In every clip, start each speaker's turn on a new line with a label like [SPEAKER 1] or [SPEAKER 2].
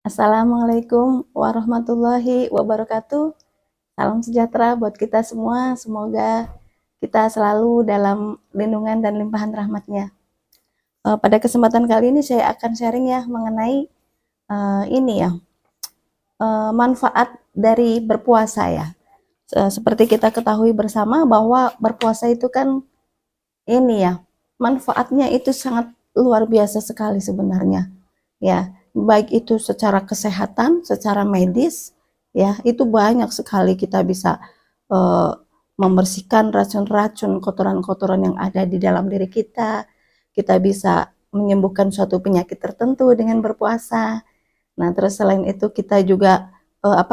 [SPEAKER 1] Assalamualaikum warahmatullahi wabarakatuh. Salam sejahtera buat kita semua. Semoga kita selalu dalam lindungan dan limpahan rahmatnya. Pada kesempatan kali ini saya akan sharing ya mengenai ini ya manfaat dari berpuasa ya. Seperti kita ketahui bersama bahwa berpuasa itu kan ini ya manfaatnya itu sangat luar biasa sekali sebenarnya. Ya, baik itu secara kesehatan, secara medis, ya, itu banyak sekali kita bisa uh, membersihkan racun-racun, kotoran-kotoran yang ada di dalam diri kita. Kita bisa menyembuhkan suatu penyakit tertentu dengan berpuasa. Nah, terus selain itu kita juga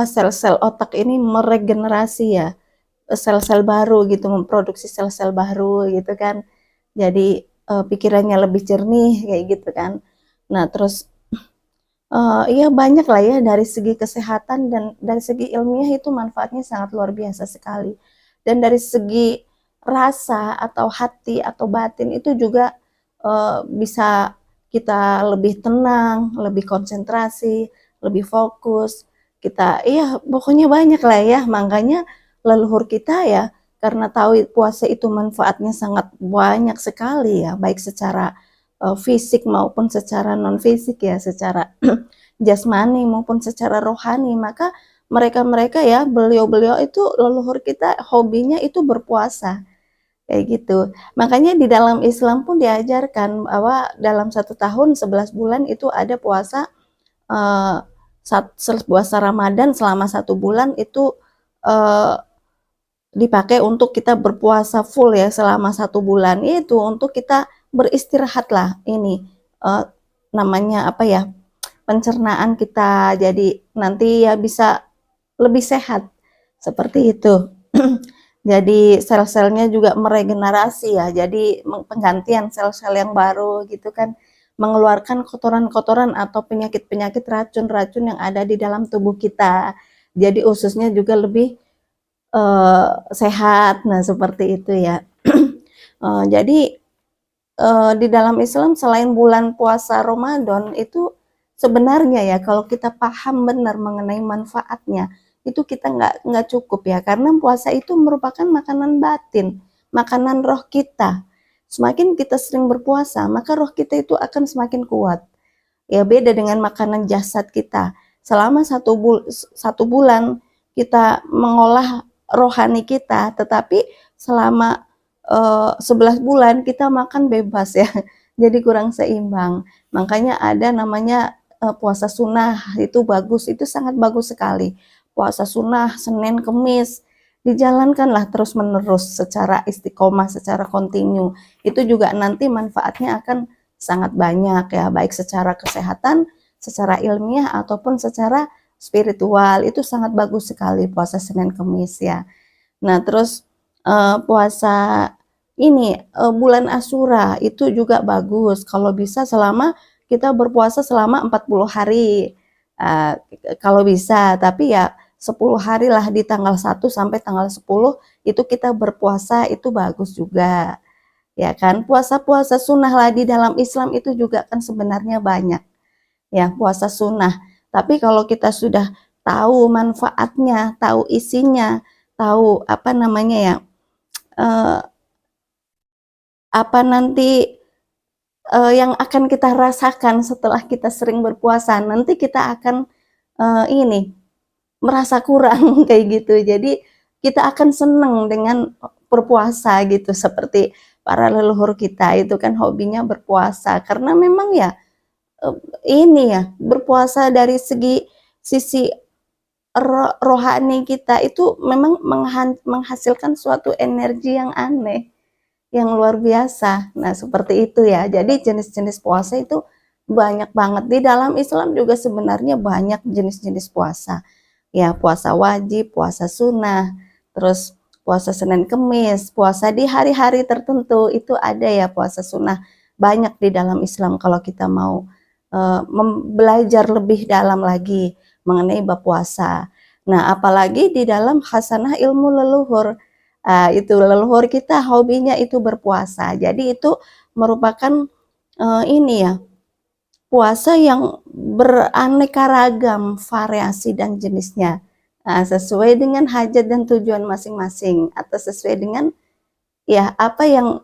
[SPEAKER 1] sel-sel otak ini meregenerasi ya, sel-sel baru gitu, memproduksi sel-sel baru gitu kan. Jadi pikirannya lebih jernih kayak gitu kan. Nah, terus iya banyak lah ya dari segi kesehatan dan dari segi ilmiah itu manfaatnya sangat luar biasa sekali. Dan dari segi rasa atau hati atau batin itu juga bisa kita lebih tenang, lebih konsentrasi, lebih fokus. Kita iya pokoknya banyak lah ya. Makanya leluhur kita ya karena tahu puasa itu manfaatnya sangat banyak sekali ya, baik secara fisik maupun secara non fisik ya, secara jasmani maupun secara rohani. Maka mereka-mereka ya, beliau-beliau itu leluhur kita hobinya itu berpuasa kayak gitu. Makanya di dalam Islam pun diajarkan bahwa dalam 1 tahun 11 bulan itu ada puasa, eh, puasa Ramadan selama 1 bulan itu eh, dipakai untuk kita berpuasa full ya selama 1 bulan, itu untuk kita beristirahat lah ini eh, namanya apa ya, pencernaan kita jadi nanti ya bisa lebih sehat seperti itu. Jadi sel-selnya juga meregenerasi ya, jadi penggantian sel-sel yang baru gitu kan, mengeluarkan kotoran-kotoran atau penyakit-penyakit racun-racun yang ada di dalam tubuh kita. Jadi ususnya juga lebih sehat. Nah, seperti itu ya. Jadi di dalam Islam selain bulan puasa Ramadan itu sebenarnya ya kalau kita paham benar mengenai manfaatnya itu kita nggak cukup ya, karena puasa itu merupakan makanan batin, makanan roh kita. Semakin kita sering berpuasa maka roh kita itu akan semakin kuat. Ya beda dengan makanan jasad kita. Selama 1 bulan kita mengolah rohani kita, tetapi selama 11 bulan kita makan bebas ya. Jadi kurang seimbang. Makanya ada namanya puasa sunnah, itu bagus, itu sangat bagus sekali. Puasa sunnah Senin Kemis dijalankanlah terus menerus secara istiqomah, secara kontinu. Itu juga nanti manfaatnya akan sangat banyak ya, baik secara kesehatan, secara ilmiah ataupun secara spiritual. Itu sangat bagus sekali puasa Senin Kemis ya. Nah, terus puasa ini bulan Asyura itu juga bagus kalau bisa selama kita berpuasa selama 40 hari. Uh, Kalau bisa, tapi ya 10 hari lah, di tanggal 1 sampai tanggal 10 itu kita berpuasa, itu bagus juga. Ya kan, puasa-puasa sunnah lah di dalam Islam itu juga kan sebenarnya banyak ya, puasa sunnah. Tapi kalau kita sudah tahu manfaatnya, tahu isinya, tahu apa namanya ya, eh, apa nanti yang akan kita rasakan setelah kita sering berpuasa, nanti kita akan ini merasa kurang kayak gitu. Jadi kita akan senang dengan berpuasa gitu, seperti para leluhur kita itu kan hobinya berpuasa karena memang ya ini ya berpuasa dari sisi rohani kita itu memang menghasilkan suatu energi yang aneh, yang luar biasa. Nah, seperti itu ya. Jadi jenis-jenis puasa itu banyak banget. Di dalam Islam juga sebenarnya banyak jenis-jenis puasa. Ya, puasa wajib, puasa sunnah, terus puasa Senin Kemis, puasa di hari-hari tertentu itu ada ya puasa sunnah. Banyak di dalam Islam kalau kita mau belajar lebih dalam lagi mengenai bab puasa. Nah, apalagi di dalam khasanah ilmu leluhur. Itu leluhur kita hobinya itu berpuasa. Jadi itu merupakan ini ya, puasa yang beraneka ragam variasi dan jenisnya. Nah, sesuai dengan hajat dan tujuan masing-masing atau sesuai dengan ya apa yang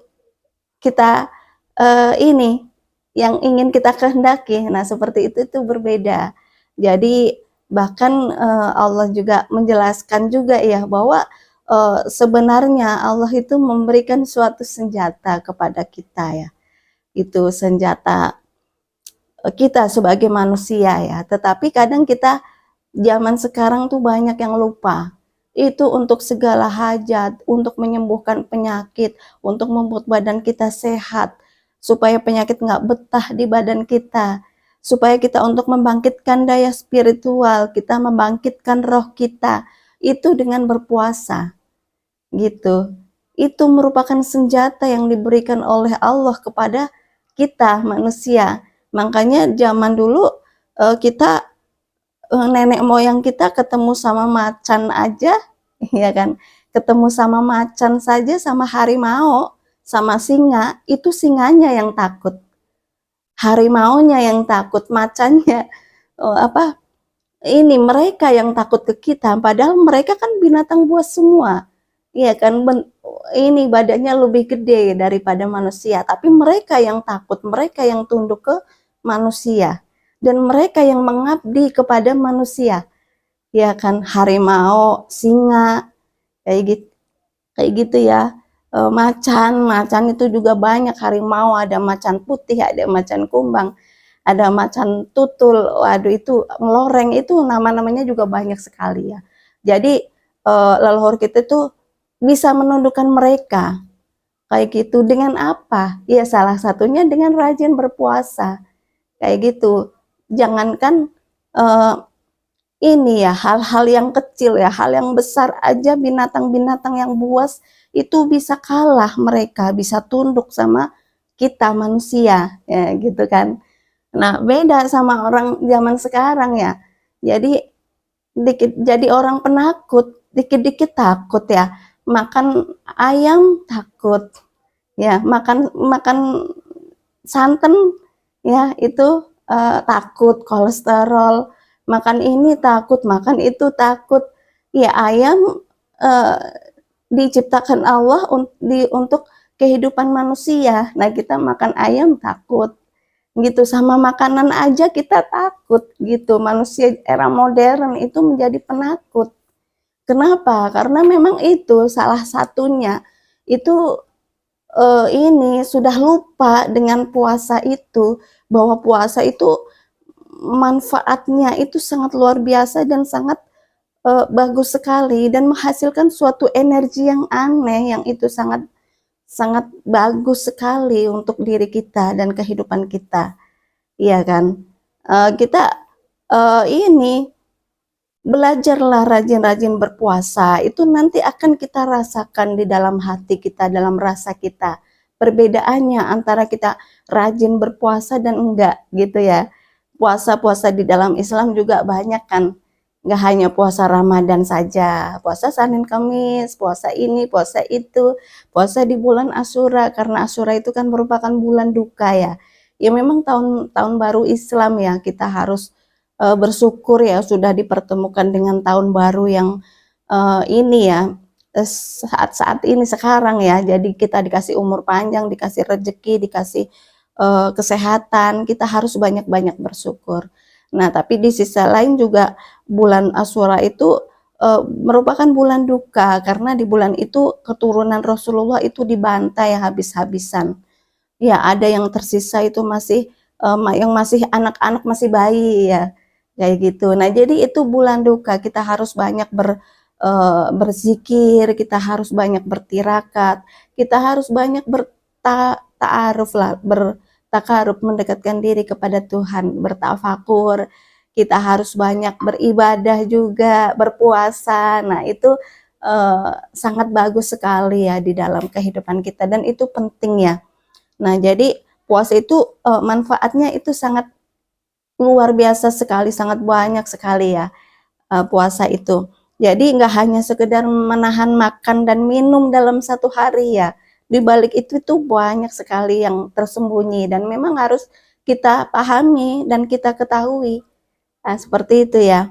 [SPEAKER 1] kita ini yang ingin kita kehendaki. Nah, seperti itu berbeda. Jadi bahkan Allah juga menjelaskan juga ya bahwa sebenarnya Allah itu memberikan suatu senjata kepada kita ya. Itu senjata kita sebagai manusia ya. Tetapi kadang kita zaman sekarang tuh banyak yang lupa. Itu untuk segala hajat, untuk menyembuhkan penyakit, untuk membuat badan kita sehat, supaya penyakit nggak betah di badan kita, supaya kita untuk membangkitkan daya spiritual, kita membangkitkan roh kita, itu dengan berpuasa, gitu. Itu merupakan senjata yang diberikan oleh Allah kepada kita manusia. Makanya zaman dulu kita nenek moyang kita ketemu sama macan aja, ya kan? Ketemu sama macan saja, sama harimau, sama singa, itu singanya yang takut. Harimaunya yang takut, macannya apa? Ini mereka yang takut ke kita, padahal mereka kan binatang buas semua. Iya kan, ini badannya lebih gede daripada manusia, tapi mereka yang takut, mereka yang tunduk ke manusia, dan mereka yang mengabdi kepada manusia, ya kan, harimau, singa, kayak gitu, ya. Macan itu juga banyak, harimau ada macan putih, ada macan kumbang, ada macan tutul, waduh itu ngeloreng, itu nama-namanya juga banyak sekali ya. Jadi leluhur kita tuh bisa menundukkan mereka kayak gitu dengan apa? Ya salah satunya dengan rajin berpuasa kayak gitu. Jangankan ini ya hal-hal yang kecil ya, hal yang besar aja, binatang-binatang yang buas itu bisa kalah, mereka bisa tunduk sama kita manusia ya gitu kan. Nah, beda sama orang zaman sekarang ya. Jadi jadi orang penakut, dikit-dikit takut ya. Makan ayam takut, ya makan makan santan ya itu takut kolesterol, makan ini takut, makan itu takut. Ya ayam uh, diciptakan Allah untuk kehidupan manusia. Nah kita makan ayam takut gitu, sama makanan aja kita takut gitu. Manusia era modern itu menjadi penakut. Kenapa? Karena memang itu salah satunya itu ini sudah lupa dengan puasa itu, bahwa puasa itu manfaatnya itu sangat luar biasa dan sangat bagus sekali, dan menghasilkan suatu energi yang aneh yang itu sangat sangat bagus sekali untuk diri kita dan kehidupan kita, iya kan? Kita ini belajarlah rajin-rajin berpuasa, itu nanti akan kita rasakan di dalam hati kita, dalam rasa kita. Perbedaannya antara kita rajin berpuasa dan enggak gitu ya. Puasa-puasa di dalam Islam juga banyak kan. Enggak hanya puasa Ramadan saja, puasa Senin Kamis, puasa ini, puasa itu, puasa di bulan Asyura, karena Asyura itu kan merupakan bulan duka ya. Ya memang tahun baru Islam ya, kita harus bersyukur ya sudah dipertemukan dengan tahun baru yang ini ya, saat-saat ini sekarang ya. Jadi kita dikasih umur panjang, dikasih rezeki, dikasih kesehatan, kita harus banyak-banyak bersyukur. Nah tapi di sisi lain juga bulan Asyura itu merupakan bulan duka, karena di bulan itu keturunan Rasulullah itu dibantai habis-habisan. Ya ada yang tersisa itu masih yang masih anak-anak, masih bayi ya, kayak gitu. Nah jadi itu bulan duka, kita harus banyak berzikir, kita harus banyak bertirakat, kita harus banyak ta'aruf lah, bertakarub, mendekatkan diri kepada Tuhan, bertafakur, kita harus banyak beribadah juga, berpuasa. Nah itu sangat bagus sekali ya di dalam kehidupan kita, dan itu penting ya. Nah jadi puasa itu manfaatnya itu sangat luar biasa sekali, sangat banyak sekali ya puasa itu. Jadi nggak hanya sekedar menahan makan dan minum dalam satu hari ya. Di balik itu tuh banyak sekali yang tersembunyi, dan memang harus kita pahami dan kita ketahui Nah, seperti itu ya.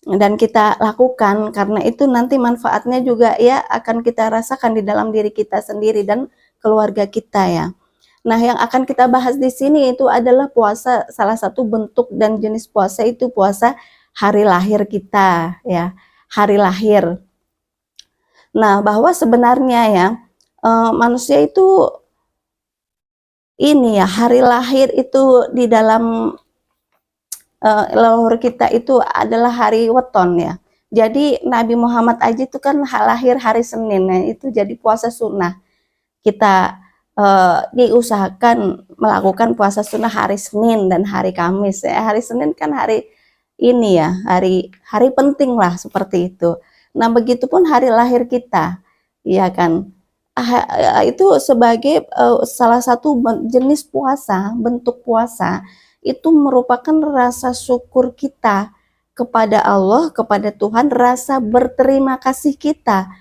[SPEAKER 1] Dan kita lakukan karena itu nanti manfaatnya juga ya akan kita rasakan di dalam diri kita sendiri dan keluarga kita ya. Nah, yang akan kita bahas di sini itu adalah puasa, salah satu bentuk dan jenis puasa itu puasa hari lahir kita ya, hari lahir. Nah, bahwa sebenarnya ya manusia itu ini ya, hari lahir itu di dalam leluhur kita itu adalah hari weton ya. Jadi Nabi Muhammad aja itu kan lahir hari Senin ya, itu jadi puasa sunnah. Kita diusahakan melakukan puasa sunnah hari Senin dan hari Kamis ya. Hari Senin kan hari ini ya, hari penting lah seperti itu. Nah, begitupun hari lahir kita, ya kan. Itu sebagai salah satu jenis puasa, bentuk puasa itu merupakan rasa syukur kita kepada Allah, kepada Tuhan, rasa berterima kasih kita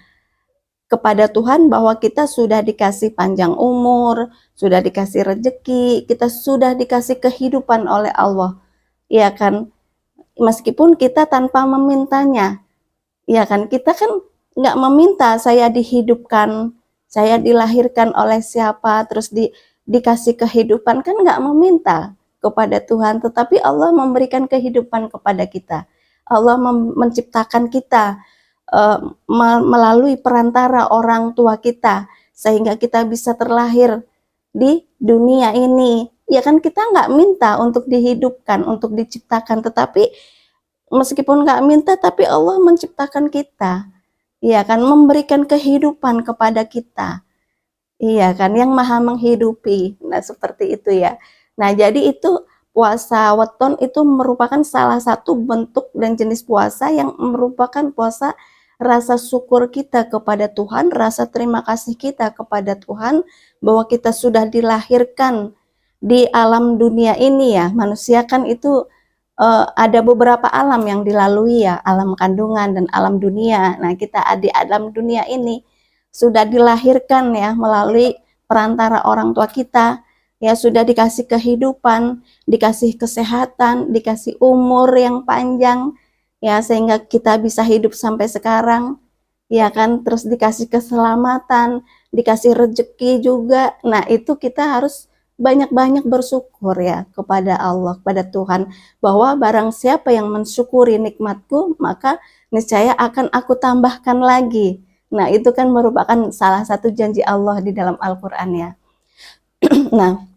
[SPEAKER 1] kepada Tuhan bahwa kita sudah dikasih panjang umur, sudah dikasih rezeki, kita sudah dikasih kehidupan oleh Allah. Ya kan? Meskipun kita tanpa memintanya. Ya kan? Kita kan nggak meminta saya dihidupkan, saya dilahirkan oleh siapa, terus dikasih kehidupan, kan nggak meminta kepada Tuhan, tetapi Allah memberikan kehidupan kepada kita. Allah menciptakan kita melalui perantara orang tua kita sehingga kita bisa terlahir di dunia ini. Ya kan kita nggak minta untuk dihidupkan, untuk diciptakan, tetapi meskipun nggak minta tapi Allah menciptakan kita. Iya kan, memberikan kehidupan kepada kita. Iya kan, yang maha menghidupi. Nah, seperti itu ya. Nah, jadi itu puasa weton itu merupakan salah satu bentuk dan jenis puasa yang merupakan puasa rasa syukur kita kepada Tuhan, rasa terima kasih kita kepada Tuhan bahwa kita sudah dilahirkan di alam dunia ini ya. Manusia kan itu ada beberapa alam yang dilalui ya, alam kandungan dan alam dunia. Nah, kita di alam dunia ini sudah dilahirkan ya melalui perantara orang tua kita, ya sudah dikasih kehidupan, dikasih kesehatan, dikasih umur yang panjang, ya sehingga kita bisa hidup sampai sekarang, ya kan, terus dikasih keselamatan, dikasih rezeki juga. Nah, itu kita harus banyak-banyak bersyukur ya kepada Allah, kepada Tuhan, bahwa barang siapa yang mensyukuri nikmatku, maka niscaya akan aku tambahkan lagi. Nah, itu kan merupakan salah satu janji Allah di dalam Al-Quran ya. Nah,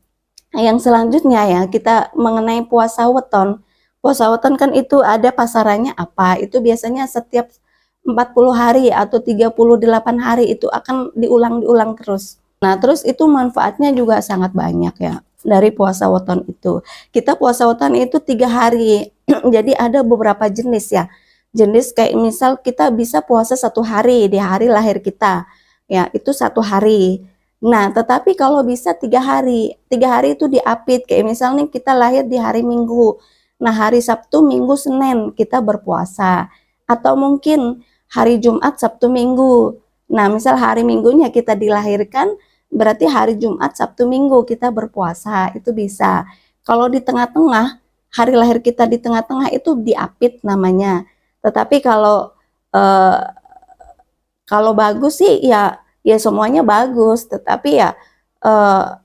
[SPEAKER 1] yang selanjutnya ya, kita mengenai puasa weton. Puasa weton kan itu ada pasarannya apa? Itu biasanya setiap 40 hari atau 38 hari itu akan diulang-diulang terus. Nah, terus itu manfaatnya juga sangat banyak ya dari puasa weton itu. Kita puasa weton itu 3 hari. Jadi ada beberapa jenis ya. Jenis kayak misal kita bisa puasa 1 hari di hari lahir kita. Ya, itu 1 hari. Nah, tetapi kalau bisa 3 hari. 3 hari itu diapit. Kayak misalnya kita lahir di hari Minggu. Nah, hari Sabtu, Minggu, Senin kita berpuasa. Atau mungkin hari Jumat, Sabtu, Minggu. Nah, misal hari Minggunya kita dilahirkan, berarti hari Jumat, Sabtu, Minggu kita berpuasa, itu bisa. Kalau di tengah-tengah, hari lahir kita di tengah-tengah itu diapit namanya. Tetapi eh, kalau bagus sih ya semuanya bagus. Tetapi ya 3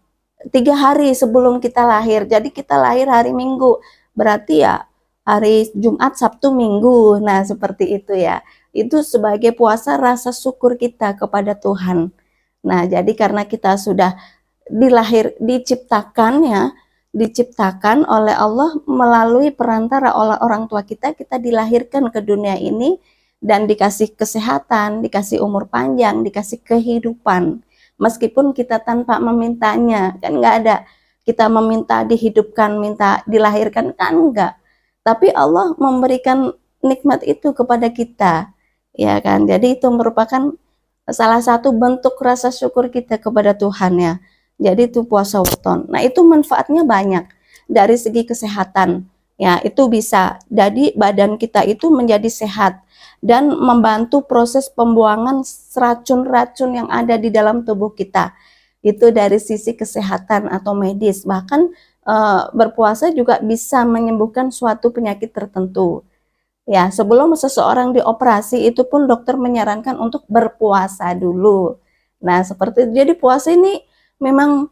[SPEAKER 1] hari sebelum kita lahir. Jadi kita lahir hari Minggu, berarti ya hari Jumat, Sabtu, Minggu. Nah, seperti itu ya. Itu sebagai puasa rasa syukur kita kepada Tuhan. Nah, jadi karena kita sudah diciptakan oleh Allah melalui perantara oleh orang tua kita, kita dilahirkan ke dunia ini dan dikasih kesehatan, dikasih umur panjang, dikasih kehidupan. Meskipun kita tanpa memintanya, kan nggak ada kita meminta dihidupkan, minta dilahirkan, kan enggak. Tapi Allah memberikan nikmat itu kepada kita, ya kan. Jadi itu merupakan salah satu bentuk rasa syukur kita kepada Tuhan ya. Jadi itu puasa weton. Nah, itu manfaatnya banyak dari segi kesehatan. Ya, itu bisa jadi badan kita itu menjadi sehat dan membantu proses pembuangan racun-racun yang ada di dalam tubuh kita. Itu dari sisi kesehatan atau medis. Bahkan berpuasa juga bisa menyembuhkan suatu penyakit tertentu. Ya, sebelum seseorang dioperasi itu pun dokter menyarankan untuk berpuasa dulu. Nah, seperti itu. Jadi puasa ini memang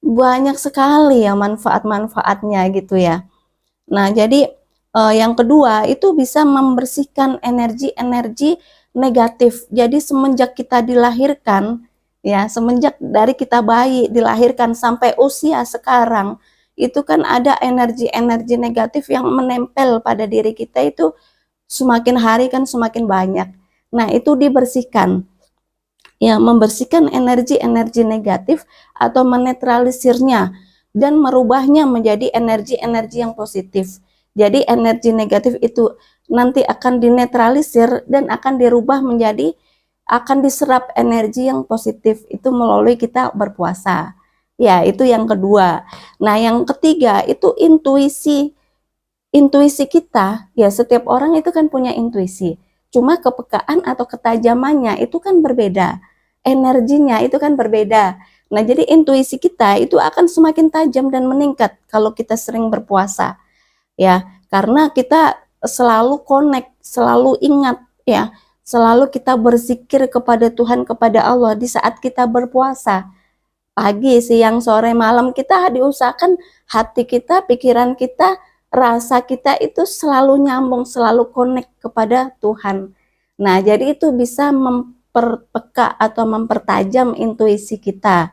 [SPEAKER 1] banyak sekali ya manfaat-manfaatnya gitu ya. Nah, jadi yang kedua itu bisa membersihkan energi-energi negatif. Jadi semenjak kita dilahirkan, ya, semenjak dari kita bayi dilahirkan sampai usia sekarang, itu kan ada energi-energi negatif yang menempel pada diri kita itu semakin hari kan semakin banyak. Nah, itu dibersihkan. Ya, membersihkan energi-energi negatif atau menetralisirnya dan merubahnya menjadi energi-energi yang positif. Jadi energi negatif itu nanti akan dinetralisir dan akan dirubah menjadi, akan diserap energi yang positif itu melalui kita berpuasa. Ya, itu yang kedua. Nah, yang ketiga itu intuisi. Intuisi kita, ya setiap orang itu kan punya intuisi. Cuma kepekaan atau ketajamannya itu kan berbeda. Energinya itu kan berbeda. Nah, jadi intuisi kita itu akan semakin tajam dan meningkat kalau kita sering berpuasa. Ya, karena kita selalu connect, selalu ingat ya, selalu kita berzikir kepada Tuhan, kepada Allah di saat kita berpuasa. Pagi, siang, sore, malam kita diusahakan hati kita, pikiran kita, rasa kita itu selalu nyambung, selalu connect kepada Tuhan. Nah, jadi itu bisa memperpeka atau mempertajam intuisi kita.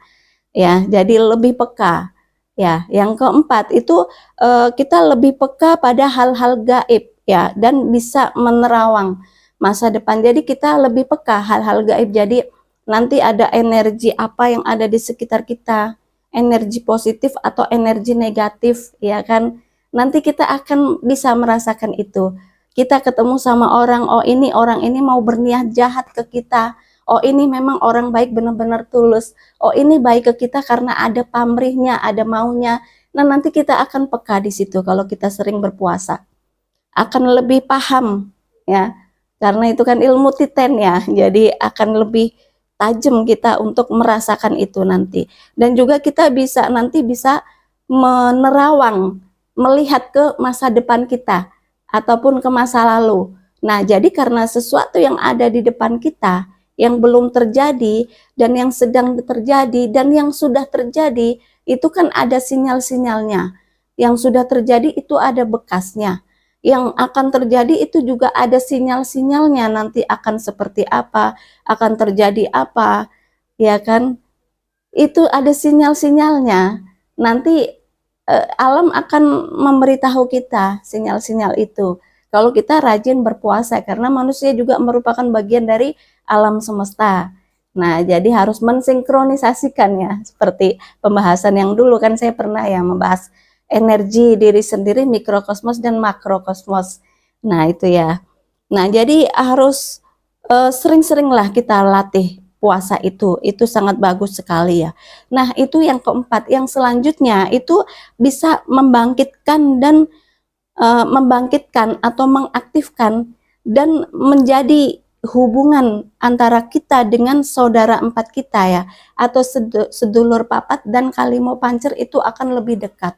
[SPEAKER 1] Ya, jadi lebih peka. Ya, yang keempat itu kita lebih peka pada hal-hal gaib ya dan bisa menerawang masa depan. Jadi kita lebih peka hal-hal gaib. Jadi nanti ada energi apa yang ada di sekitar kita, energi positif atau energi negatif, ya kan? Nanti kita akan bisa merasakan itu. Kita ketemu sama orang ini mau berniat jahat ke kita. Oh, ini memang orang baik benar-benar tulus. Oh, ini baik ke kita karena ada pamrihnya, ada maunya. Nah, nanti kita akan peka di situ kalau kita sering berpuasa. Akan lebih paham, ya. Karena itu kan ilmu titen ya. Jadi akan lebih tajam kita untuk merasakan itu nanti. Dan juga kita bisa nanti bisa menerawang, melihat ke masa depan kita ataupun ke masa lalu. Nah, jadi karena sesuatu yang ada di depan kita yang belum terjadi dan yang sedang terjadi dan yang sudah terjadi itu kan ada sinyal-sinyalnya. Yang sudah terjadi itu ada bekasnya. Yang akan terjadi itu juga ada sinyal-sinyalnya, nanti akan seperti apa, akan terjadi apa, ya kan? Itu ada sinyal-sinyalnya. Nanti alam akan memberitahu kita sinyal-sinyal itu. Kalau kita rajin berpuasa, karena manusia juga merupakan bagian dari alam semesta. Nah, jadi harus mensinkronisasikan ya, seperti pembahasan yang dulu kan saya pernah ya membahas energi diri sendiri, mikrokosmos dan makrokosmos. Nah, itu ya. Nah, jadi harus sering-seringlah kita latih puasa itu sangat bagus sekali ya. Nah, itu yang keempat. Yang selanjutnya itu bisa membangkitkan dan membangkitkan atau mengaktifkan dan menjadi hubungan antara kita dengan saudara empat kita ya, atau sedulur papat dan kalimo pancer itu akan lebih dekat.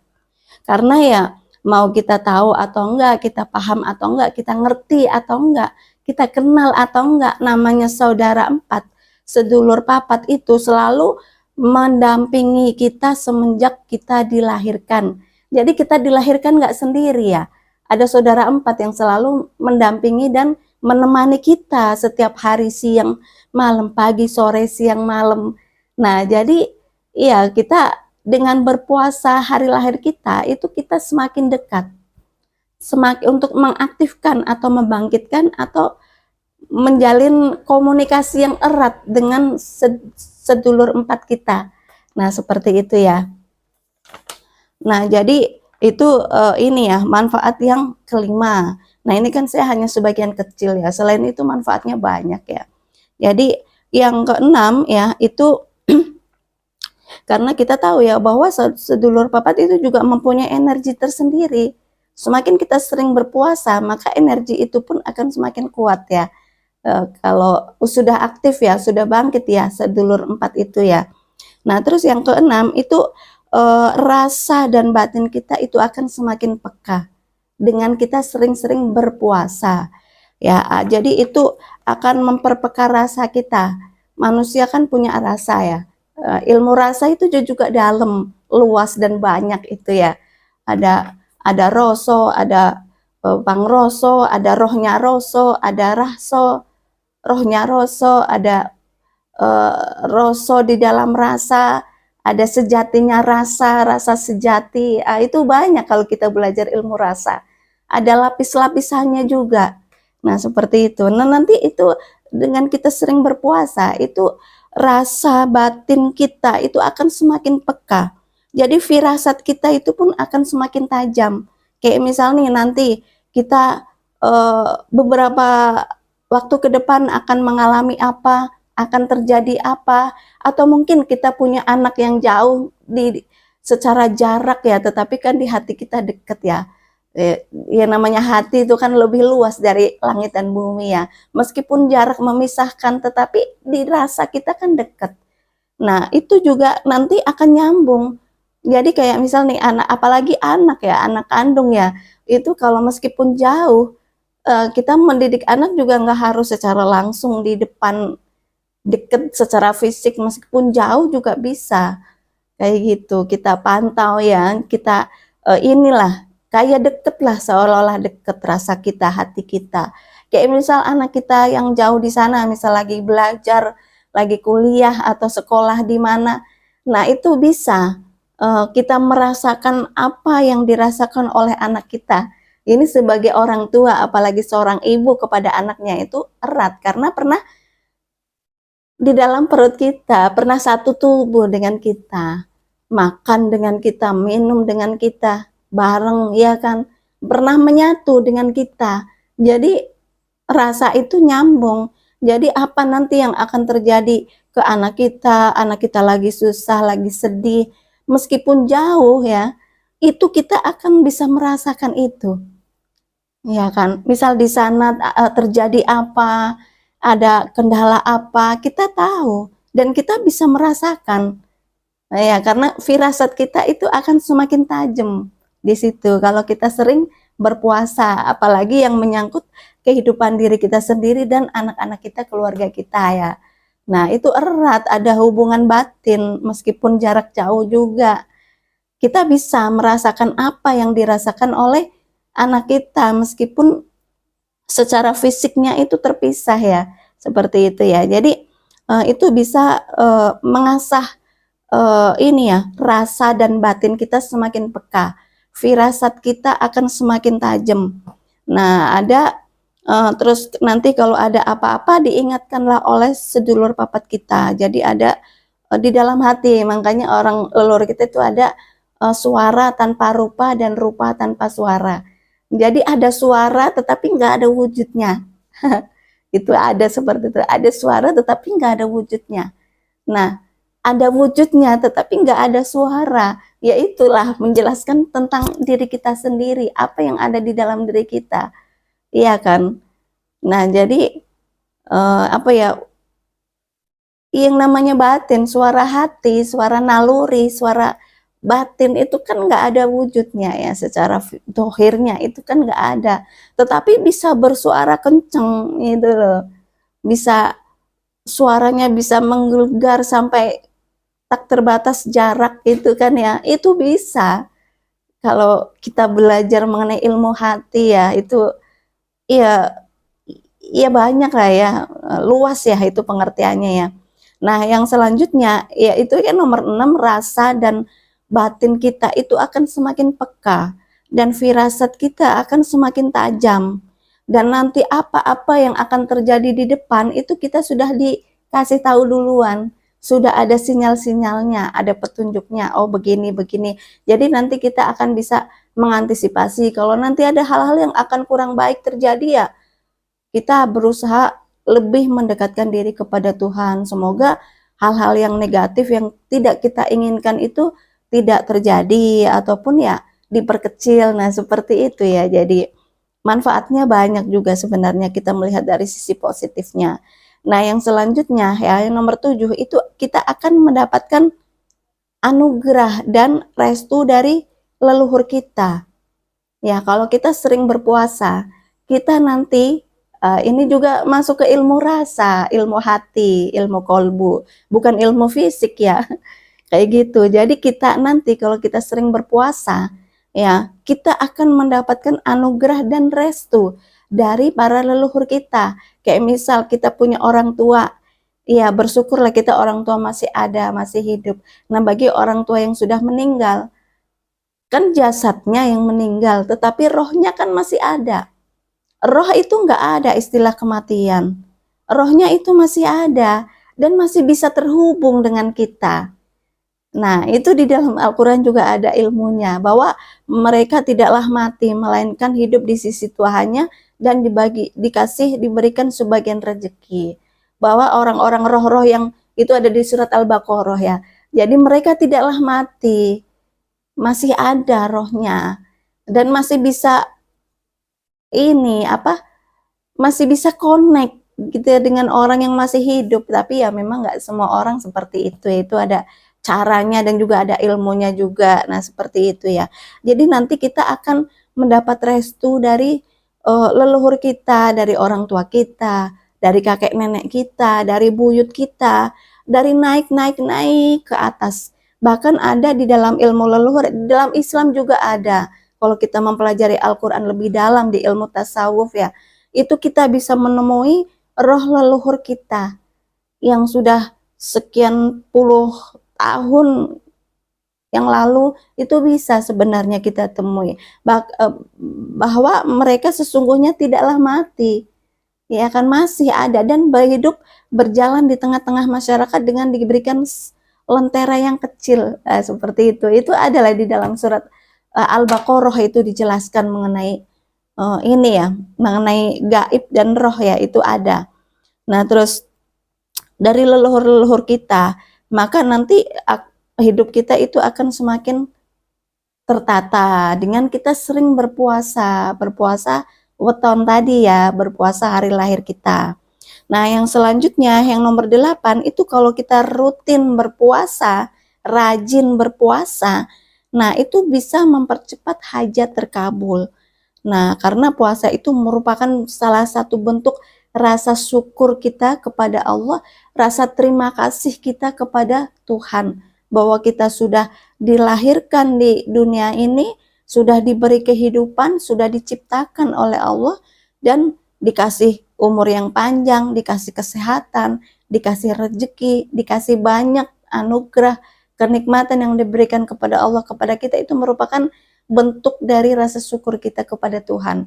[SPEAKER 1] Karena ya mau kita tahu atau enggak, kita paham atau enggak, kita ngerti atau enggak, kita kenal atau enggak, namanya saudara empat, sedulur papat itu selalu mendampingi kita semenjak kita dilahirkan. Jadi kita dilahirkan nggak sendiri ya. Ada saudara empat yang selalu mendampingi dan menemani kita setiap hari, siang, malam, pagi, sore, siang, malam. Nah, jadi ya kita dengan berpuasa hari lahir kita itu kita semakin dekat. Semakin untuk mengaktifkan atau membangkitkan atau menjalin komunikasi yang erat dengan sedulur empat kita. Nah, seperti itu ya. Nah, jadi itu ini ya manfaat yang kelima. Nah, ini kan saya hanya sebagian kecil ya. Selain itu manfaatnya banyak ya. Jadi yang keenam ya itu karena kita tahu ya bahwa sedulur papat itu juga mempunyai energi tersendiri. Semakin kita sering berpuasa, maka energi itu pun akan semakin kuat ya. Kalau sudah aktif ya, sudah bangkit ya sedulur empat itu ya. Nah, terus yang keenam itu rasa dan batin kita itu akan semakin peka dengan kita sering-sering berpuasa. Ya, jadi itu akan memperpeka rasa kita. Manusia kan punya rasa ya. Ilmu rasa itu juga dalam, luas dan banyak itu ya. Ada roso, ada pangroso, ada rohnya roso, ada raso, rohnya roso, ada roso di dalam rasa, ada sejatinya rasa, rasa sejati. Itu banyak kalau kita belajar ilmu rasa. Ada lapis-lapisannya juga. Nah, seperti itu. Nah, nanti itu dengan kita sering berpuasa, itu rasa batin kita itu akan semakin peka. Jadi firasat kita itu pun akan semakin tajam. Kayak misalnya nanti kita beberapa waktu ke depan akan mengalami apa, akan terjadi apa, atau mungkin kita punya anak yang jauh secara jarak ya, tetapi kan di hati kita dekat ya. Ya namanya hati itu kan lebih luas dari langit dan bumi ya. Meskipun jarak memisahkan, tetapi dirasa kita kan dekat. Nah, itu juga nanti akan nyambung. Jadi kayak misal nih anak, apalagi anak ya, anak kandung ya, itu kalau meskipun jauh, kita mendidik anak juga nggak harus secara langsung di depan deket secara fisik, meskipun jauh juga bisa kayak gitu. Kita pantau ya, kita inilah kayak deket lah, seolah-olah deket rasa kita, hati kita. Kayak misal anak kita yang jauh di sana, misal lagi belajar, lagi kuliah atau sekolah di mana, nah itu bisa kita merasakan apa yang dirasakan oleh anak kita. Ini sebagai orang tua, apalagi seorang ibu kepada anaknya itu erat, karena pernah di dalam perut kita, pernah satu tubuh dengan kita, makan dengan kita, minum dengan kita, bareng ya kan, pernah menyatu dengan kita. Jadi rasa itu nyambung. Jadi apa nanti yang akan terjadi ke anak kita lagi susah, lagi sedih, meskipun jauh ya, itu kita akan bisa merasakan itu. Ya kan, misal di sana terjadi apa, ada kendala apa, kita tahu dan kita bisa merasakan. Nah, ya, karena firasat kita itu akan semakin tajam di situ kalau kita sering berpuasa, apalagi yang menyangkut kehidupan diri kita sendiri dan anak-anak kita, keluarga kita ya. Nah, itu erat, ada hubungan batin meskipun jarak jauh juga. Kita bisa merasakan apa yang dirasakan oleh anak kita meskipun secara fisiknya itu terpisah ya, seperti itu ya. Jadi itu bisa mengasah ini ya, rasa dan batin kita semakin peka, firasat kita akan semakin tajam. Nah, ada terus nanti kalau ada apa-apa diingatkanlah oleh sedulur papat kita. Jadi ada di dalam hati, makanya orang leluhur kita itu ada suara tanpa rupa dan rupa tanpa suara. Jadi ada suara tetapi nggak ada wujudnya. Itu ada seperti itu, ada suara tetapi nggak ada wujudnya. Nah, ada wujudnya tetapi nggak ada suara, yaitulah menjelaskan tentang diri kita sendiri, apa yang ada di dalam diri kita, iya kan. Nah, jadi apa ya, yang namanya batin, suara hati, suara naluri, suara batin itu kan nggak ada wujudnya ya, secara dohirnya itu kan nggak ada, tetapi bisa bersuara kenceng gitu loh, bisa suaranya bisa menggelegar sampai tak terbatas jarak itu kan ya, itu bisa kalau kita belajar mengenai ilmu hati ya, itu ya ya banyak lah ya, luas ya itu pengertiannya ya. Nah, yang selanjutnya yaitu kan nomor 6, rasa dan batin kita itu akan semakin peka dan firasat kita akan semakin tajam. Dan nanti apa-apa yang akan terjadi di depan itu kita sudah dikasih tahu duluan. Sudah ada sinyal-sinyalnya, ada petunjuknya. Oh, begini-begini. Jadi nanti kita akan bisa mengantisipasi kalau nanti ada hal-hal yang akan kurang baik terjadi ya. Kita berusaha lebih mendekatkan diri kepada Tuhan. Semoga hal-hal yang negatif yang tidak kita inginkan itu tidak terjadi ataupun ya diperkecil. Nah, seperti itu ya. Jadi manfaatnya banyak juga sebenarnya kita melihat dari sisi positifnya. Nah, yang selanjutnya ya, yang nomor 7 itu kita akan mendapatkan anugerah dan restu dari leluhur kita. Ya, kalau kita sering berpuasa, kita nanti ini juga masuk ke ilmu rasa, ilmu hati, ilmu kolbu, bukan ilmu fisik ya. Kayak gitu. Jadi kita nanti kalau kita sering berpuasa, ya, kita akan mendapatkan anugerah dan restu dari para leluhur kita. Kayak misal kita punya orang tua, ya bersyukurlah kita orang tua masih ada, masih hidup. Nah, bagi orang tua yang sudah meninggal, kan jasadnya yang meninggal, tetapi rohnya kan masih ada. Roh itu nggak ada istilah kematian. Rohnya itu masih ada dan masih bisa terhubung dengan kita. Nah, itu di dalam Al-Quran juga ada ilmunya, bahwa mereka tidaklah mati, melainkan hidup di sisi Tuhannya dan diberikan sebagian rezeki. Bahwa orang-orang roh-roh yang itu ada di surat Al-Baqarah ya. Jadi mereka tidaklah mati, masih ada rohnya dan masih bisa ini apa? Masih bisa connect gitu ya dengan orang yang masih hidup. Tapi ya memang nggak semua orang seperti itu. Itu ada caranya dan juga ada ilmunya juga. Nah, seperti itu ya. Jadi nanti kita akan mendapat restu dari leluhur kita, dari orang tua kita, dari kakek nenek kita, dari buyut kita, dari naik ke atas. Bahkan ada di dalam ilmu leluhur, di dalam Islam juga ada. Kalau kita mempelajari Al-Quran lebih dalam di ilmu tasawuf ya, itu kita bisa menemui roh leluhur kita yang sudah sekian puluh tahun yang lalu, itu bisa sebenarnya kita temui bahwa mereka sesungguhnya tidaklah mati, ya kan, masih ada dan hidup berjalan di tengah-tengah masyarakat dengan diberikan lentera yang kecil, seperti itu adalah di dalam surat Al-Baqarah itu dijelaskan mengenai ini ya, mengenai gaib dan roh ya, itu ada. Nah, terus dari leluhur-leluhur kita, maka nanti hidup kita itu akan semakin tertata dengan kita sering berpuasa weton tadi ya, berpuasa hari lahir kita. Nah, yang selanjutnya, yang nomor 8, itu kalau kita rutin berpuasa, rajin berpuasa, nah itu bisa mempercepat hajat terkabul. Nah, karena puasa itu merupakan salah satu bentuk rasa syukur kita kepada Allah, rasa terima kasih kita kepada Tuhan, bahwa kita sudah dilahirkan di dunia ini, sudah diberi kehidupan, sudah diciptakan oleh Allah, dan dikasih umur yang panjang, dikasih kesehatan, dikasih rezeki, dikasih banyak anugerah, kenikmatan yang diberikan kepada Allah kepada kita, itu merupakan bentuk dari rasa syukur kita kepada Tuhan.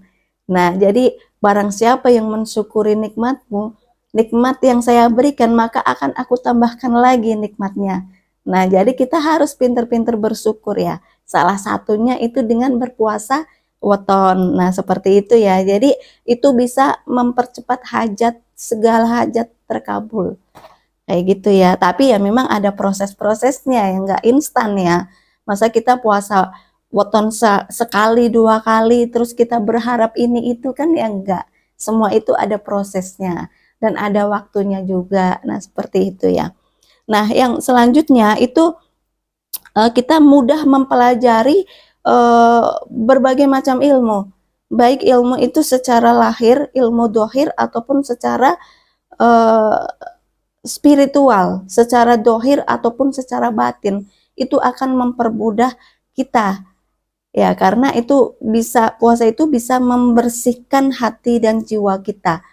[SPEAKER 1] Nah, jadi barang siapa yang mensyukuri nikmatmu, nikmat yang saya berikan, maka akan aku tambahkan lagi nikmatnya. Nah, jadi kita harus pinter-pinter bersyukur ya. Salah satunya itu dengan berpuasa weton. Nah, seperti itu ya. Jadi itu bisa mempercepat hajat, segala hajat terkabul. Kayak gitu ya. Tapi ya memang ada proses-prosesnya yang nggak instan ya. Masa kita puasa weton sekali, 2 kali, terus kita berharap ini itu kan ya enggak. Semua itu ada prosesnya dan ada waktunya juga. Nah, seperti itu ya. Nah, yang selanjutnya itu kita mudah mempelajari berbagai macam ilmu. Baik ilmu itu secara lahir, ilmu dohir, ataupun secara spiritual, secara dohir ataupun secara batin. Itu akan mempermudah kita. Ya, karena itu bisa, puasa itu bisa membersihkan hati dan jiwa kita.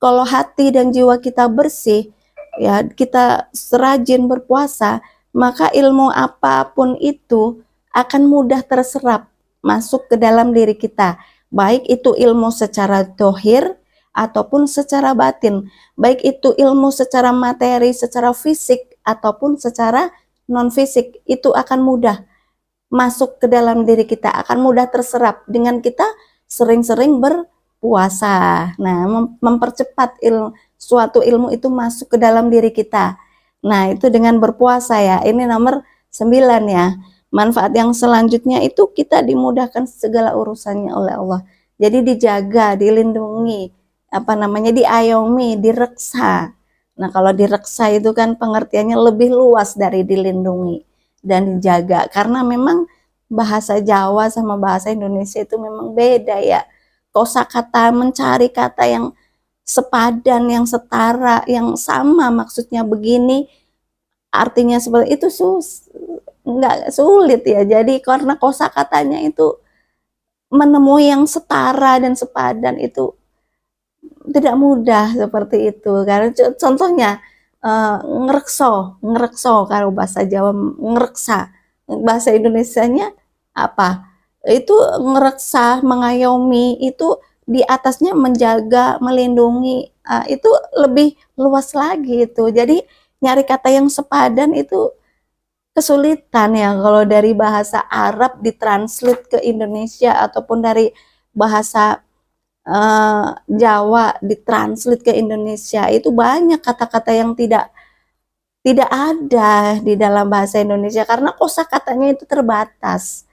[SPEAKER 1] Kalau hati dan jiwa kita bersih, ya kita serajin berpuasa, maka ilmu apapun itu akan mudah terserap masuk ke dalam diri kita. Baik itu ilmu secara dohir ataupun secara batin. Baik itu ilmu secara materi, secara fisik ataupun secara non-fisik. Itu akan mudah masuk ke dalam diri kita, akan mudah terserap dengan kita sering-sering berpuasa. Nah, mempercepat suatu ilmu itu masuk ke dalam diri kita. Nah, itu dengan berpuasa ya. Ini nomor 9 ya. Manfaat yang selanjutnya itu kita dimudahkan segala urusannya oleh Allah. Jadi dijaga, dilindungi, diayomi, direksa. Nah, kalau direksa itu kan pengertiannya lebih luas dari dilindungi. dan dijaga, karena memang bahasa Jawa sama bahasa Indonesia itu memang beda ya. Kosakata, mencari kata yang sepadan, yang setara, yang sama maksudnya begini, artinya seperti itu nggak sulit ya. Jadi karena kosakatanya itu menemui yang setara dan sepadan itu tidak mudah seperti itu. Karena contohnya ngerekso kalau bahasa Jawa, ngereksa, bahasa Indonesianya apa? Itu ngereksa, mengayomi, itu di atasnya menjaga, melindungi, itu lebih luas lagi itu. Jadi nyari kata yang sepadan itu kesulitan ya kalau dari bahasa Arab ditranslate ke Indonesia, ataupun dari bahasa Jawa ditranslate ke Indonesia, itu banyak kata-kata yang tidak tidak ada di dalam bahasa Indonesia karena kosakatanya itu terbatas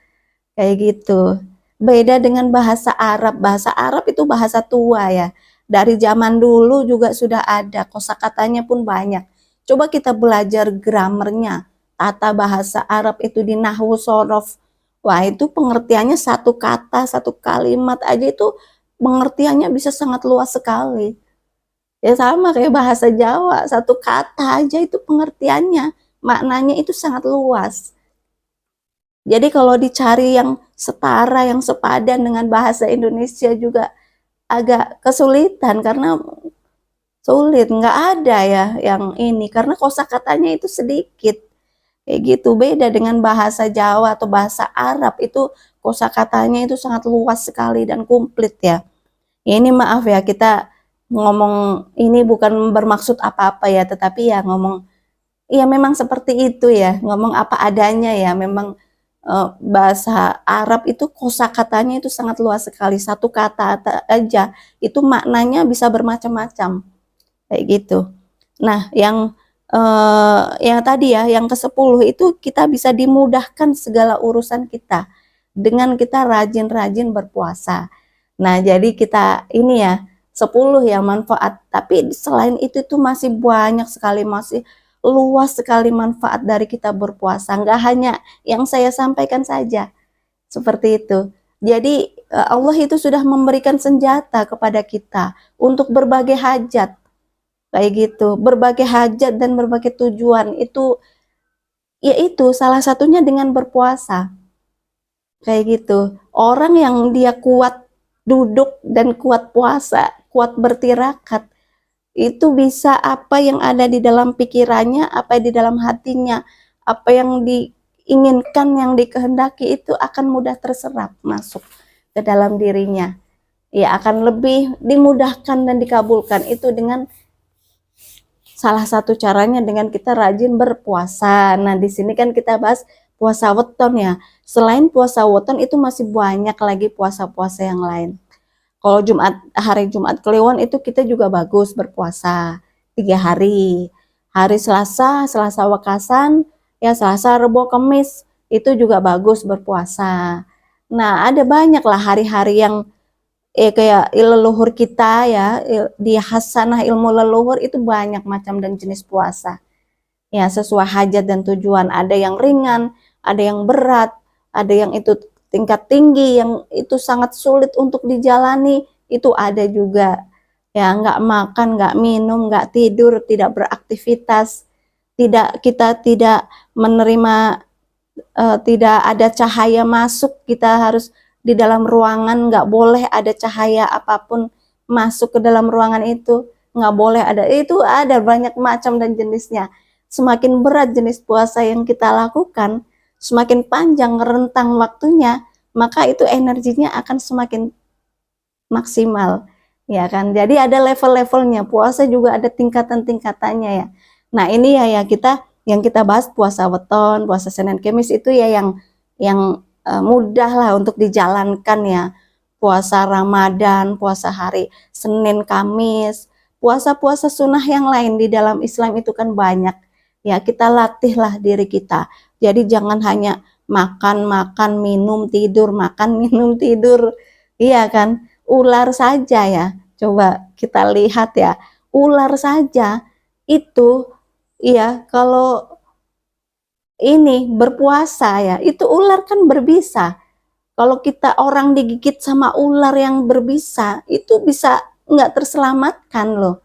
[SPEAKER 1] kayak gitu. Beda dengan bahasa Arab. Bahasa Arab itu bahasa tua ya. Dari zaman dulu juga sudah ada, kosakatanya pun banyak. Coba kita belajar gramernya, tata bahasa Arab itu di nahwu sorof. Wah, itu pengertiannya satu kata, satu kalimat aja itu pengertiannya bisa sangat luas sekali. Ya sama kayak bahasa Jawa, satu kata aja itu pengertiannya, maknanya itu sangat luas. Jadi kalau dicari yang setara, yang sepadan dengan bahasa Indonesia juga agak kesulitan karena sulit, nggak ada ya yang ini karena kosakatanya itu sedikit. Kayak gitu, beda dengan bahasa Jawa atau bahasa Arab itu kosakatanya itu sangat luas sekali dan komplit ya. Ini maaf ya, kita ngomong ini bukan bermaksud apa-apa ya, tetapi ya ngomong ya memang seperti itu ya, ngomong apa adanya ya. Memang bahasa Arab itu kosakatanya itu sangat luas sekali. Satu kata aja itu maknanya bisa bermacam-macam kayak gitu. Nah, yang tadi ya, yang ke-10 itu kita bisa dimudahkan segala urusan kita dengan kita rajin-rajin berpuasa. Nah, jadi kita ini ya 10 ya manfaat, tapi selain itu tuh masih banyak sekali, masih luas sekali manfaat dari kita berpuasa. Nggak hanya yang saya sampaikan saja, seperti itu. Jadi Allah itu sudah memberikan senjata kepada kita untuk berbagai hajat, kayak gitu, berbagai hajat dan berbagai tujuan itu, yaitu salah satunya dengan berpuasa. Kayak gitu. Orang yang dia kuat duduk dan kuat puasa, kuat bertirakat, itu bisa apa yang ada di dalam pikirannya, apa di dalam hatinya, apa yang diinginkan, yang dikehendaki itu akan mudah terserap masuk ke dalam dirinya. Ya akan lebih dimudahkan dan dikabulkan itu dengan salah satu caranya dengan kita rajin berpuasa. Nah, di sini kan kita bahas puasa weton ya. Selain puasa weton itu masih banyak lagi puasa-puasa yang lain. Kalau hari Jumat Kliwon itu kita juga bagus berpuasa 3 hari. Hari Selasa, Selasa Wekasan, ya Selasa, Rebo, Kemis itu juga bagus berpuasa. Nah, ada banyak lah hari-hari yang kayak leluhur kita ya, di hasanah ilmu leluhur itu banyak macam dan jenis puasa. Ya, sesuai hajat dan tujuan. Ada yang ringan, ada yang berat, ada yang itu tingkat tinggi, yang itu sangat sulit untuk dijalani, itu ada juga. Ya, nggak makan, nggak minum, nggak tidur, tidak beraktivitas, kita tidak menerima, tidak ada cahaya masuk, kita harus di dalam ruangan, nggak boleh ada cahaya apapun masuk ke dalam ruangan itu, nggak boleh ada, itu ada banyak macam dan jenisnya. Semakin berat jenis puasa yang kita lakukan, semakin panjang rentang waktunya, maka itu energinya akan semakin maksimal, ya kan. Jadi ada level-levelnya, puasa juga ada tingkatan-tingkatannya ya. Nah ini ya kita yang kita bahas puasa weton, puasa Senin Kemis itu ya yang mudah lah untuk dijalankan ya. Puasa Ramadan, puasa hari Senin Kamis, puasa-puasa sunnah yang lain di dalam Islam itu kan banyak. Ya kita latihlah diri kita. Jadi jangan hanya makan, makan, minum, tidur, makan, minum, tidur. Iya kan? Ular saja ya. Coba kita lihat ya. Ular saja itu, iya, kalau ini berpuasa ya, itu ular kan berbisa. Kalau kita orang digigit sama ular yang berbisa, itu bisa nggak terselamatkan loh.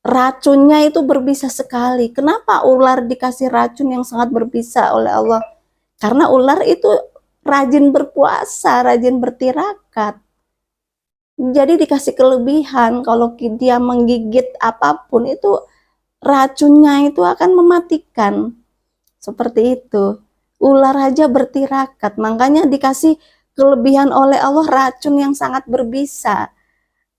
[SPEAKER 1] Racunnya itu berbisa sekali. Kenapa ular dikasih racun yang sangat berbisa oleh Allah? Karena ular itu rajin berpuasa, rajin bertirakat. Jadi dikasih kelebihan, kalau dia menggigit apapun itu racunnya itu akan mematikan. Seperti itu. Ular aja bertirakat, makanya dikasih kelebihan oleh Allah racun yang sangat berbisa.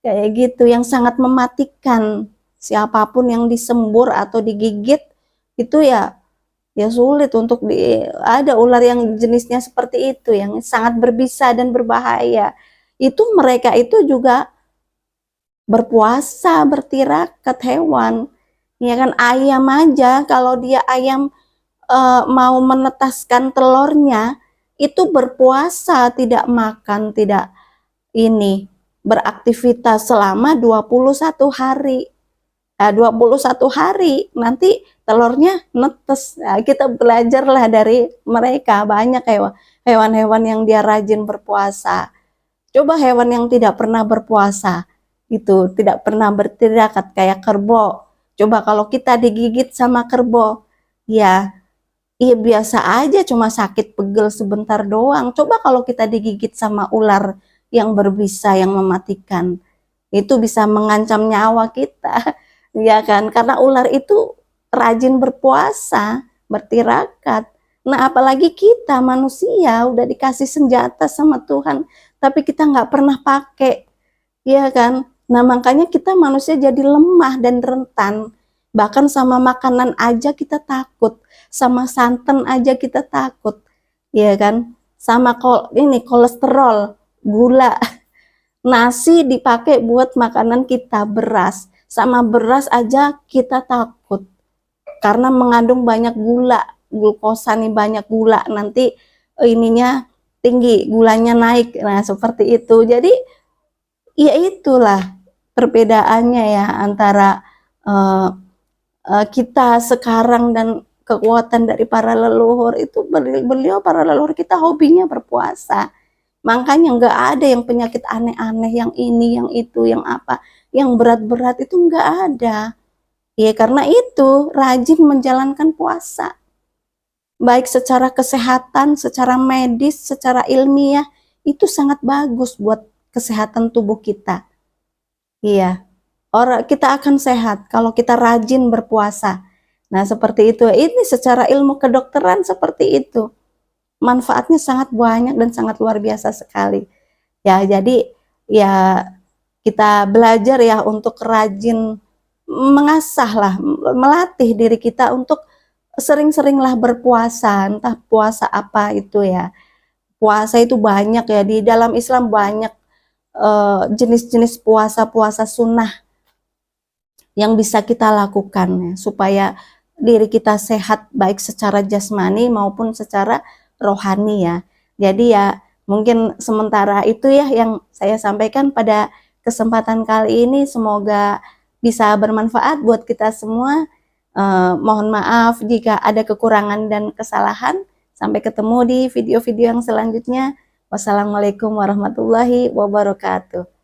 [SPEAKER 1] Kayak gitu, yang sangat mematikan. Siapapun yang disembur atau digigit itu ya sulit untuk ada ular yang jenisnya seperti itu yang sangat berbisa dan berbahaya. Itu mereka itu juga berpuasa, bertirakat hewan. Ya kan ayam aja kalau dia ayam mau menetaskan telurnya itu berpuasa, tidak makan, tidak ini beraktivitas selama 21 hari. 21 hari nanti telurnya netes. Nah, kita belajarlah dari mereka, banyak hewan-hewan yang dia rajin berpuasa. Coba hewan yang tidak pernah berpuasa, itu tidak pernah bertirakat kayak kerbau. Coba kalau kita digigit sama kerbau, ya iya biasa aja, cuma sakit pegel sebentar doang. Coba kalau kita digigit sama ular yang berbisa, yang mematikan, itu bisa mengancam nyawa kita, ya kan? Karena ular itu rajin berpuasa, bertirakat. Nah, apalagi kita manusia udah dikasih senjata sama Tuhan, tapi kita nggak pernah pakai, ya kan? Nah, makanya kita manusia jadi lemah dan rentan. Bahkan sama makanan aja kita takut, sama santan aja kita takut, ya kan? Sama ini kolesterol, gula, nasi dipakai buat makanan kita, beras. Sama beras aja kita takut karena mengandung banyak gula, glukosa nih, banyak gula, nanti ininya tinggi, gulanya naik. Nah, seperti itu. Jadi ya itulah perbedaannya ya antara uh, kita sekarang dan kekuatan dari para leluhur itu. Beliau para leluhur kita hobinya berpuasa, makanya nggak ada yang penyakit aneh-aneh, yang ini, yang itu, yang apa, yang berat-berat itu nggak ada. Ya karena itu rajin menjalankan puasa, baik secara kesehatan, secara medis, secara ilmiah, itu sangat bagus buat kesehatan tubuh kita. Iya, orang kita akan sehat kalau kita rajin berpuasa. Nah, seperti itu. Ini secara ilmu kedokteran seperti itu. Manfaatnya sangat banyak dan sangat luar biasa sekali. Ya, jadi ya kita belajar ya untuk rajin mengasah lah, melatih diri kita untuk sering-seringlah berpuasa, entah puasa apa itu ya. Puasa itu banyak ya, di dalam Islam banyak jenis-jenis puasa-puasa sunnah yang bisa kita lakukan ya, supaya diri kita sehat baik secara jasmani maupun secara rohani ya. Jadi ya mungkin sementara itu ya yang saya sampaikan pada kesempatan kali ini, semoga bisa bermanfaat buat kita semua. Mohon maaf jika ada kekurangan dan kesalahan. Sampai ketemu di video-video yang selanjutnya. Wassalamualaikum warahmatullahi wabarakatuh.